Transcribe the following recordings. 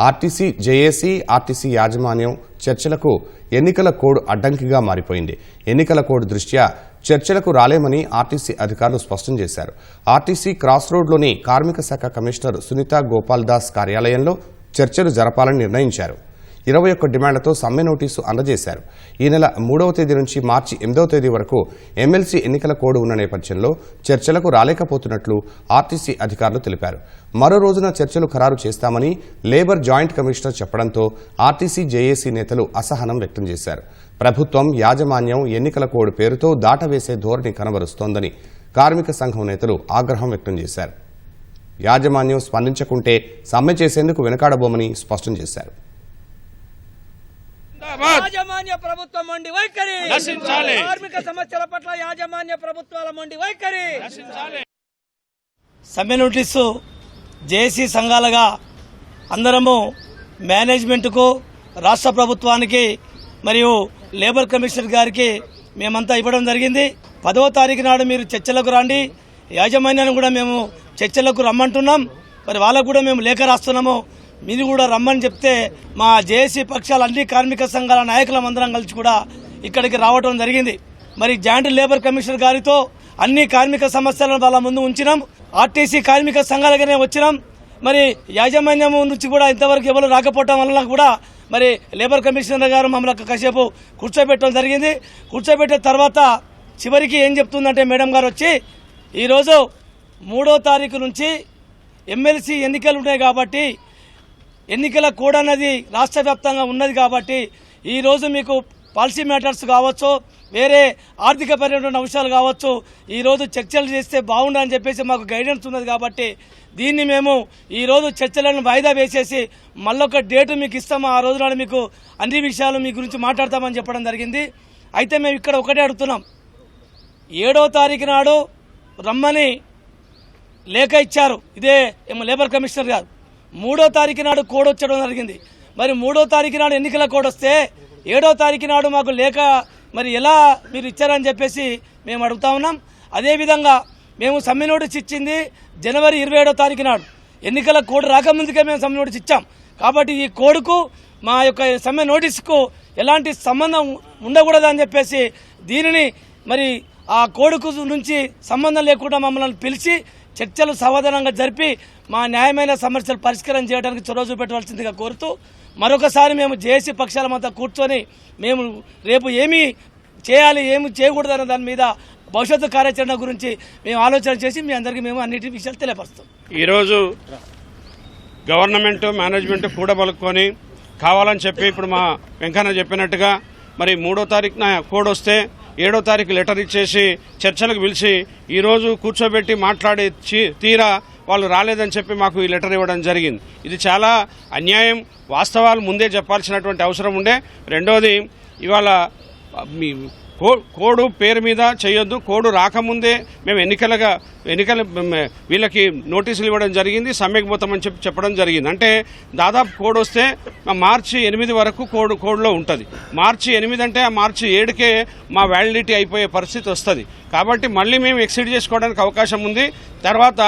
RTC JAC RTC యాజమాన్యం చర్చలకు ఎన్నికల కోడ్ అడ్డంకిగా మారిపోయింది. ఎన్నికల కోడ్ దృష్ట్యా చర్చలకు రాలేమని ఆర్టీసీ అధికారులు స్పష్టం చేశారు. ఆర్టీసీ క్రాస్ రోడ్లోని కార్మిక శాఖ కమిషనర్ సునీతా గోపాల్ దాస్ కార్యాలయంలో చర్చలు జరపాలని నిర్ణయించారు. 21 డిమాండ్లతో సమ్మె నోటీసు అందజేశారు. ఈ నెల 3వ తేదీ నుంచి మార్చి 8వ తేదీ వరకు ఎమ్మెల్సీ ఎన్నికల కోడ్ ఉన్న నేపథ్యంలో చర్చలకు రాలేకపోతున్నట్లు ఆర్టీసీ అధికారులు తెలిపారు. మరో రోజున చర్చలు ఖరారు చేస్తామని లేబర్ జాయింట్ కమిషనర్ చెప్పడంతో ఆర్టీసీ జేఏసీ నేతలు అసహనం వ్యక్తం చేశారు. ప్రభుత్వం యాజమాన్యం ఎన్నికల కోడ్ పేరుతో దాటవేసే ధోరణి కనబరుస్తోందని కార్మిక సంఘం నేతలు ఆగ్రహం వ్యక్తం చేశారు. యాజమాన్యం స్పందించకుంటే సమ్మె చేసేందుకు వెనుకాడబోమని స్పష్టం చేశారు. యాజమాన్య ప్రభుత్వం మొండి వైఖరి, కార్మిక సమస్యల పట్ల యాజమాన్య ప్రభుత్వాల మొండి వైఖరి. సమ్మె నోటీసు జేఏసీ సంఘాలుగా అందరము మేనేజ్మెంట్కు, రాష్ట్ర ప్రభుత్వానికి మరియు లేబర్ కమిషనర్ గారికి మేమంతా ఇవ్వడం జరిగింది. 10వ తారీఖు నాడు మీరు చర్చలకు రండి, యాజమాన్యాన్ని కూడా మేము చర్చలకు రమ్మంటున్నాం. మరి వాళ్ళకు కూడా మేము లేఖ రాస్తున్నాము, మీరు కూడా రమ్మని చెప్తే మా జేఏసీ పక్షాల అన్ని కార్మిక సంఘాల నాయకులం అందరం కలిసి కూడా ఇక్కడికి రావడం జరిగింది. మరి జాయింట్ లేబర్ కమిషనర్ గారితో అన్ని కార్మిక సమస్యలను వాళ్ళ ముందు ఉంచినాం. ఆర్టీసీ కార్మిక సంఘాలుగానే వచ్చినాం. మరి యాజమాన్యం నుంచి కూడా ఇంతవరకు ఎవరు రాకపోవడం వల్ల కూడా మరి లేబర్ కమిషనర్ గారు మమ్మల్ని కాసేపు కూర్చోబెట్టడం జరిగింది. కూర్చోబెట్టిన తర్వాత చివరికి ఏం చెప్తుందంటే మేడం గారు వచ్చి ఈరోజు 3వ తారీఖు నుంచి ఎమ్మెల్సీ ఎన్నికలు ఉన్నాయి కాబట్టి ఎన్నికల కోడ్ అన్నది రాష్ట్ర వ్యాప్తంగా ఉన్నది కాబట్టి ఈరోజు మీకు పాలసీ మ్యాటర్స్ కావచ్చు, వేరే ఆర్థిక పరమైన అంశాలు కావచ్చు, ఈరోజు చర్చలు చేస్తే బాగుండని చెప్పేసి మాకు గైడెన్స్ ఉన్నది కాబట్టి దీన్ని మేము ఈరోజు చర్చలను వాయిదా వేసేసి మళ్ళొక డేటు మీకు ఇస్తాము, ఆ రోజు నాడు మీకు అన్ని విషయాలు మీ గురించి మాట్లాడతామని చెప్పడం జరిగింది. అయితే మేము ఇక్కడ ఒకటే అడుగుతున్నాం, 7వ తారీఖు నాడు రమ్మని లేఖ ఇచ్చారు ఇదే లేబర్ కమిషనర్ గారు. 3వ తారీఖు నాడు కోడ్ వచ్చడం జరిగింది. మరి 3వ తారీఖు నాడు ఎన్నికల కోడ్ వస్తే 7వ తారీఖు నాడు మాకు లేఖ మరి ఎలా మీరు ఇచ్చారని చెప్పేసి మేము అడుగుతా ఉన్నాం. అదేవిధంగా మేము సమ్మె నోటీస్ ఇచ్చింది జనవరి 27వ తారీఖు నాడు, ఎన్నికల కోడ్ రాకముందుకే మేము సమ్మె నోటీస్ ఇచ్చాం. కాబట్టి ఈ కోడ్కు మా యొక్క సమ్మె నోటీసుకు ఎలాంటి సంబంధం ఉండకూడదని చెప్పేసి దీనిని మరి ఆ కోడ్కు నుంచి సంబంధం లేకుండా మమ్మల్ని పిలిచి చర్చలు సమాధానంగా జరిపి మా న్యాయమైన సమస్యలు పరిష్కారం చేయడానికి చొరవ చూపెట్టవలసిందిగా కోరుతూ మరొకసారి మేము జేఏసీ పక్షాల మధ్య కూర్చొని మేము రేపు ఏమి చేయాలి ఏమి చేయకూడదన్న దాని మీద భవిష్యత్తు కార్యాచరణ గురించి మేము ఆలోచన చేసి మీ అందరికీ మేము అన్నిటి విషయాలు తెలియపరుస్తాం. ఈరోజు గవర్నమెంట్ మేనేజ్మెంట్ కూడబలుకొని కావాలని చెప్పి ఇప్పుడు మా వెంకన్న చెప్పినట్టుగా మరి 3వ తారీఖున కోడ్ వస్తే 7వ తారీఖు లెటర్ ఇచ్చేసి చర్చలకు పిలిచి ఈరోజు కూర్చోబెట్టి మాట్లాడే తీరా వాళ్ళు రాలేదని చెప్పి మాకు ఈ లెటర్ ఇవ్వడం జరిగింది. ఇది చాలా అన్యాయం. వాస్తవాలు ముందే చెప్పాల్సినటువంటి అవసరం ఉండే. రెండోది, ఇవాళ కోడు పేరు మీద చేయొద్దు, కోడు రాకముందే మేము ఎన్నికల వీళ్ళకి నోటీసులు ఇవ్వడం జరిగింది, సమ్మెకు పోతామని చెప్పడం జరిగింది. అంటే దాదాపు కోడ్ వస్తే మార్చి 8 వరకు కోడ్లో ఉంటుంది. మార్చి 8 అంటే ఆ మార్చి 7కే మా వ్యాలిడిటీ అయిపోయే పరిస్థితి వస్తుంది. కాబట్టి మళ్ళీ మేము ఎక్సీడ్ చేసుకోవడానికి అవకాశం ఉంది. తర్వాత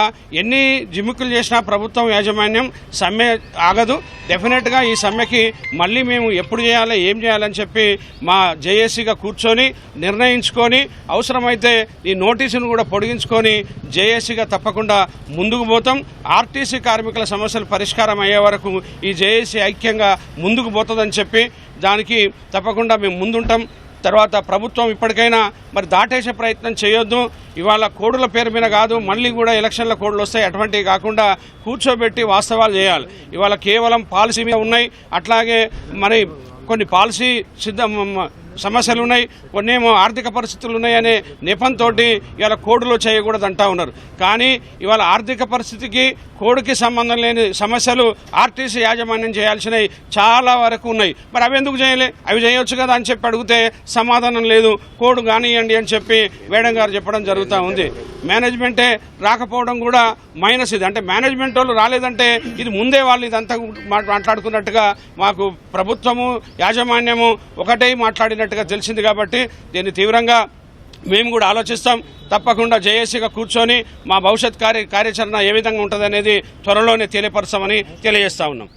ఎన్ని జిమ్ముకులు చేసినా ప్రభుత్వం యాజమాన్యం సమ్మె ఆగదు. డెఫినెట్గా ఈ సమ్మెకి మళ్ళీ మేము ఎప్పుడు చేయాలి ఏం చేయాలని చెప్పి మా జేఏసీగా కూర్చొని నిర్ణయించుకొని అవసరమైతే ఈ నోటీసును కూడా పొడిగించుకొని జేఏసీగా తప్పకుండా ముందుకు పోతాం. ఆర్టీసీ కార్మికుల సమస్యలు పరిష్కారం అయ్యే వరకు ఈ జేఏసీ ఐక్యంగా ముందుకు పోతుందని చెప్పి దానికి తప్పకుండా మేము ముందుంటాం. తర్వాత ప్రభుత్వం ఇప్పటికైనా మరి దాటేసే ప్రయత్నం చేయొద్దు. ఇవాళ కోడుల పేరు మీద కాదు, మళ్ళీ కూడా ఎలక్షన్ల కోడ్లు వస్తాయి, అటువంటివి కాకుండా కూర్చోబెట్టి వాస్తవాలు చేయాలి. ఇవాళ కేవలం పాలసీ మీద ఉన్నాయి, అట్లాగే మరి కొన్ని పాలసీ సమస్యలు ఉన్నాయి, కొన్నేమో ఆర్థిక పరిస్థితులు ఉన్నాయనే నెపంతో ఇవాళ కోడ్లో చేయకూడదు అంటా ఉన్నారు. కానీ ఇవాళ ఆర్థిక పరిస్థితికి కోడ్కి సంబంధం లేని సమస్యలు ఆర్టీసీ యాజమాన్యం చేయాల్సినవి చాలా వరకు ఉన్నాయి. మరి అవి ఎందుకు చేయలే, అవి చేయొచ్చు కదా అని చెప్పి అడిగితే సమాధానం లేదు. కోడ్ కానివ్వండి అని చెప్పి మేడం గారు చెప్పడం జరుగుతూ ఉంది. మేనేజ్మెంటే రాకపోవడం కూడా మైనస్ ఇది. అంటే మేనేజ్మెంట్ వాళ్ళు రాలేదంటే ఇది ముందే వాళ్ళు ఇదంతా మాట్లాడుకున్నట్టుగా మాకు ప్రభుత్వము యాజమాన్యము ఒకటే మాట్లాడినట్టుగా తెలిసింది. కాబట్టి దీన్ని తీవ్రంగా మేము కూడా ఆలోచిస్తాం. తప్పకుండా జేఏసీగా కూర్చొని మా భవిష్యత్ కార్యాచరణ ఏ విధంగా ఉంటుందనేది త్వరలోనే తెలియపరచామని తెలియజేస్తా ఉన్నాం.